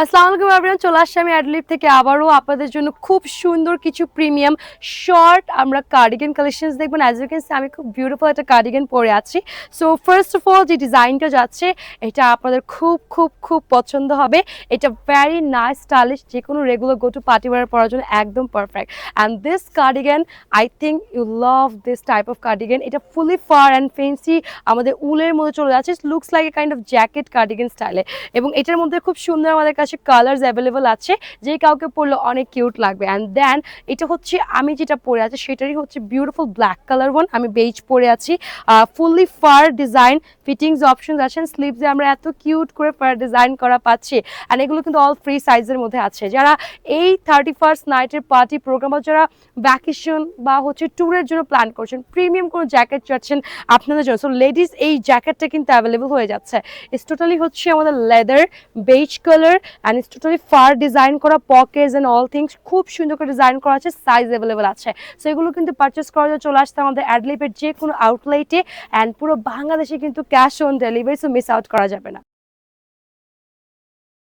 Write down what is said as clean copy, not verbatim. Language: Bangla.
আসসালামু আলাইকুম এভরিওয়ান, চলে আসছি আমি অ্যাডলিভ থেকে আবারও আপনাদের জন্য খুব সুন্দর কিছু প্রিমিয়াম শর্ট আমরা কার্ডিগান কালেকশনস দেখবেন। অ্যাজ ইউ ক্যান সি আমি খুব বিউটিফুল একটা কার্ডিগান পরে আছি। সো ফার্স্ট অফ অল যে ডিজাইনটা যাচ্ছে এটা আপনাদের খুব খুব খুব পছন্দ হবে। এটা ভ্যারি নাইস স্টাইলিশ, যে কোনো regular go to party wear পরার জন্য একদম perfect. And this cardigan I think you love this type of cardigan. এটা ফুলি ফার অ্যান্ড ফেন্সি আমাদের উলের মধ্যে চলে যাচ্ছে, looks like a kind of jacket cardigan স্টাইলে। এবং এটার মধ্যে খুব সুন্দর আমাদের কাছে কালার্স অ্যাভেলেবল আছে, যে কাউকে পরলে অনেক কিউট লাগবে। অ্যান্ড দেন এটা হচ্ছে আমি যেটা পরে আছি সেটারই হচ্ছে বিউটিফুল ব্ল্যাক কালার ওয়ান। আমি বেজ পরে আছি, fully fur design, fittings options আছেন, স্লিভসে আমরা এত কিউট করে ফার ডিজাইন করা পাচ্ছি। অ্যান্ড এগুলো কিন্তু অল ফ্রি সাইজের মধ্যে আছে। যারা এই 31st নাইটের পার্টি প্রোগ্রাম, যারা ভ্যাকেশন বা হচ্ছে ট্যুরের জন্য প্ল্যান করছেন, প্রিমিয়াম কোনো জ্যাকেট চাচ্ছেন আপনাদের জন্য, সো লেডিস এই জ্যাকেটটা কিন্তু অ্যাভেলেবল হয়ে যাচ্ছে। ইটস টোটালি হচ্ছে আমাদের leather beige colour and it's totally fur design করা, পকেটস অ্যান্ড অল থিংস খুব সুন্দর করে ডিজাইন করা আছে, সাইজ অ্যাভেলেবল আছে। সো এগুলো কিন্তু পারচেস করার জন্য চলে আসতে আমাদের অ্যাডলিভের যে কোনো আউটলেটে, অ্যান্ড পুরো বাংলাদেশে কিন্তু cash on delivery, so miss out করা যাবে না।